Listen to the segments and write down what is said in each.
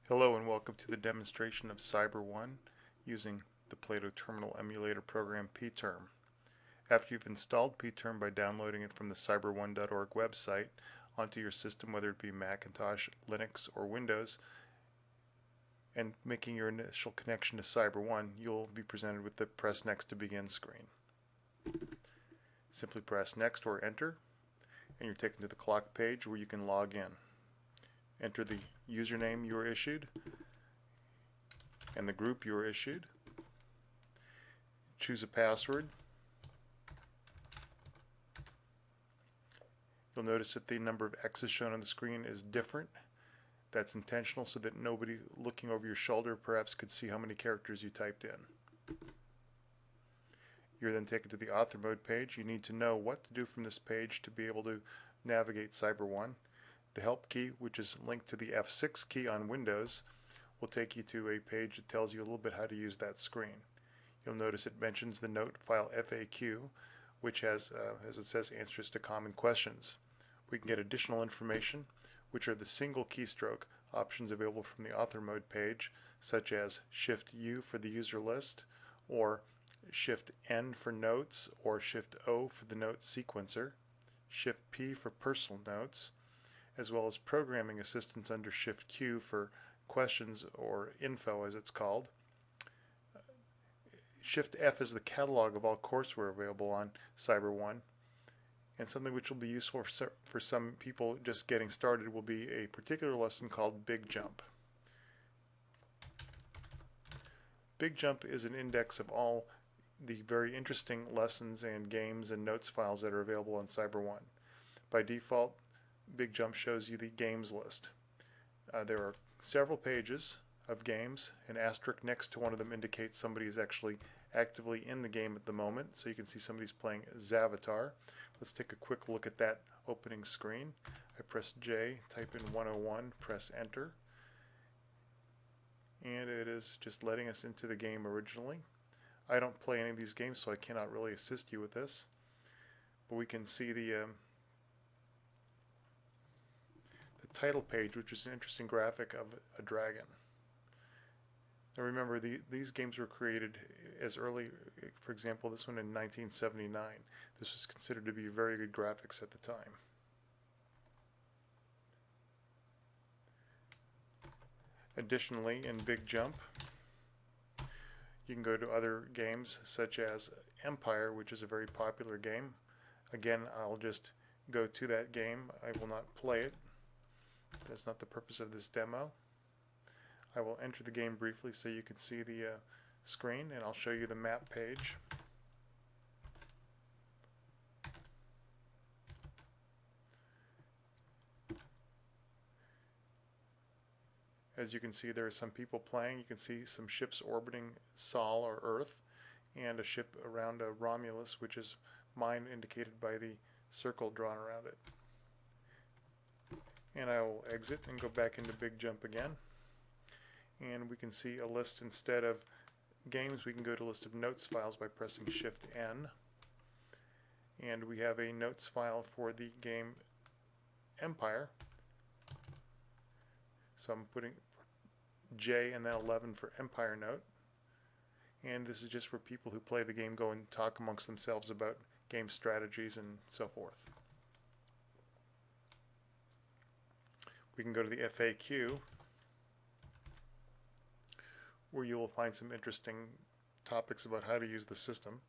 Hello and welcome to the demonstration of Cyber1 using the Plato Terminal Emulator program pterm. After you've installed pterm by downloading it from the cyber1.org website onto your system, whether it be Macintosh, Linux, or Windows, and making your initial connection to Cyber1, you'll be presented with the Press Next to Begin screen. Simply press Next or Enter, and you're taken to the clock page where you can log in. Enter the username you were issued and the group you were issued. Choose a password. You'll notice that the number of X's shown on the screen is different. That's intentional so that nobody looking over your shoulder perhaps could see how many characters you typed in. You're then taken to the author mode page. You need to know what to do from this page to be able to navigate Cyber1. The help key, which is linked to the F6 key on Windows, will take you to a page that tells you a little bit how to use that screen. You'll notice it mentions the note file FAQ, which has, as it says, answers to common questions. We can get additional information, which are the single keystroke options available from the author mode page, such as Shift U for the user list, or Shift N for notes, or Shift O for the note sequencer, Shift P for personal notes, as well as programming assistance under Shift Q for questions or info as it's called. Shift F is the catalog of all courseware available on Cyber1, and something which will be useful for some people just getting started will be a particular lesson called Big Jump. Big Jump is an index of all the very interesting lessons and games and notes files that are available on Cyber1. By default, Big Jump shows you the games list. There are several pages of games. An asterisk next to one of them indicates somebody is actually actively in the game at the moment, so you can see somebody's playing Zavatar. Let's take a quick look at that opening screen. I press J, type in 101, press enter, and it is just letting us into the game originally. I don't play any of these games, so I cannot really assist you with this, but we can see the title page, which is an interesting graphic of a dragon. Now remember, these games were created as early, for example, this one in 1979. This was considered to be very good graphics at the time. Additionally, in Big Jump, you can go to other games such as Empire, which is a very popular game. Again, I'll just go to that game. I will not play it. That's not the purpose of this demo. I will enter the game briefly so you can see the screen, and I'll show you the map page. As you can see, there are some people playing. You can see some ships orbiting Sol or Earth, and a ship around Romulus, which is mine indicated by the circle drawn around it. And I will exit and go back into Big Jump again. And we can see a list. Instead of games, we can go to a list of notes files by pressing Shift N. And we have a notes file for the game Empire. So I'm putting J and then 11 for Empire note. And this is just where people who play the game go and talk amongst themselves about game strategies and so forth. We can go to the FAQ, where you will find some interesting topics about how to use the system.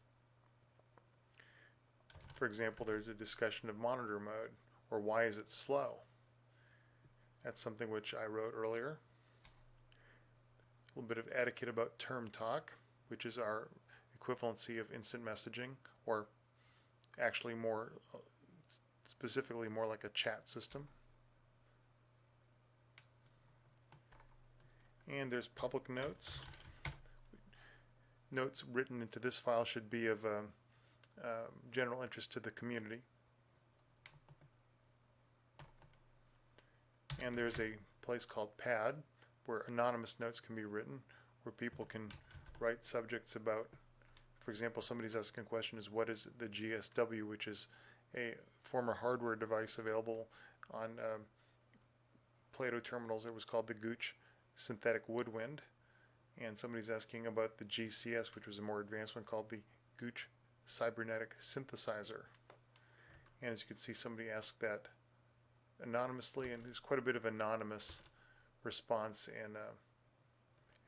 For example, there's a discussion of monitor mode, or why is it slow? That's something which I wrote earlier. A little bit of etiquette about term talk, which is our equivalency of instant messaging, or actually more specifically more like a chat system. And there's public notes. Notes written into this file should be of general interest to the community. And there's a place called Pad, where anonymous notes can be written, where people can write subjects about, for example, somebody's asking a question is, what is the GSW, which is a former hardware device available on Plato terminals. It was called the Gooch synthetic woodwind. And somebody's asking about the GCS, which was a more advanced one called the Gooch cybernetic synthesizer. And as you can see, somebody asked that anonymously, and there's quite a bit of anonymous response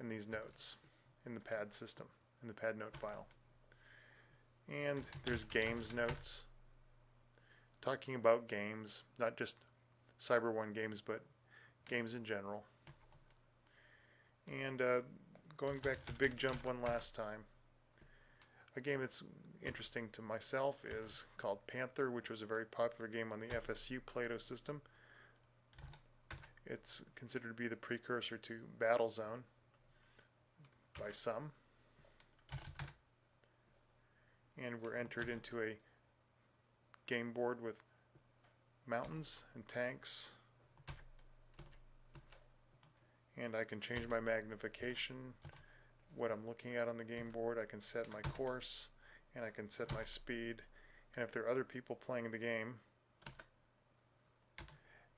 in these notes in the pad system, in the pad note file. And there's games notes, talking about games, not just Cyber 1 games, but games in general. And going back to Big Jump one last time, a game that's interesting to myself is called Panther, which was a very popular game on the FSU Plato system. It's considered to be the precursor to Battlezone by some. And we're entered into a game board with mountains and tanks. And I can change my magnification, what I'm looking at on the game board. I can set my course, and I can set my speed. And if there are other people playing the game,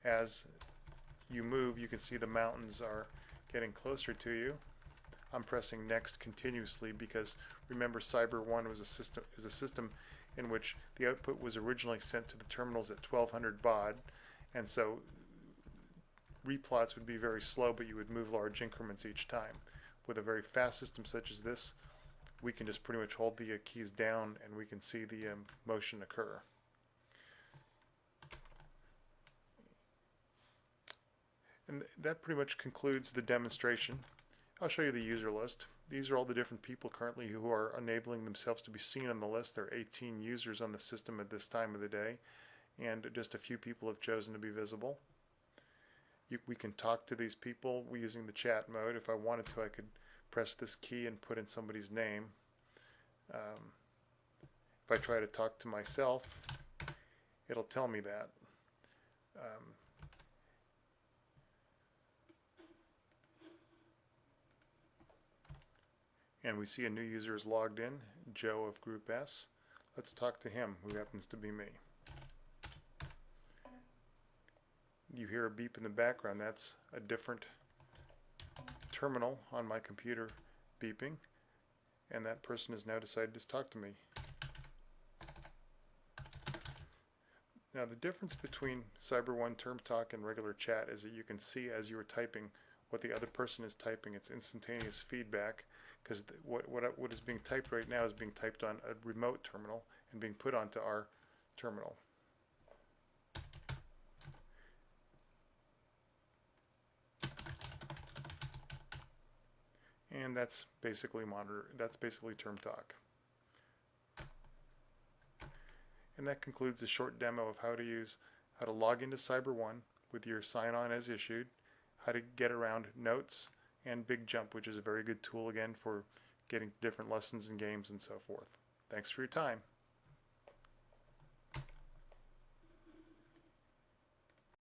as you move, you can see the mountains are getting closer to you. I'm pressing next continuously because remember, Cyber 1 was is a system in which the output was originally sent to the terminals at 1200 baud, and so replots would be very slow, but you would move large increments each time. With a very fast system such as this, we can just pretty much hold the keys down and we can see the motion occur. And that pretty much concludes the demonstration. I'll show you the user list. These are all the different people currently who are enabling themselves to be seen on the list. There are 18 users on the system at this time of the day, and just a few people have chosen to be visible. We can talk to these people using the chat mode. If I wanted to, I could press this key and put in somebody's name. If I try to talk to myself, it'll tell me that. And we see a new user is logged in, Joe of Group S. Let's talk to him, who happens to be me. You hear a beep in the background. That's a different terminal on my computer beeping, and that person has now decided to talk to me. Now the difference between Cyber 1 Term Talk and regular chat is that you can see as you are typing what the other person is typing. It's instantaneous feedback, because what is being typed right now is being typed on a remote terminal and being put onto our terminal. And that's basically Term Talk. And that concludes a short demo of how to log into Cyber 1 with your sign-on as issued, how to get around notes, and Big Jump, which is a very good tool again for getting different lessons and games and so forth. Thanks for your time.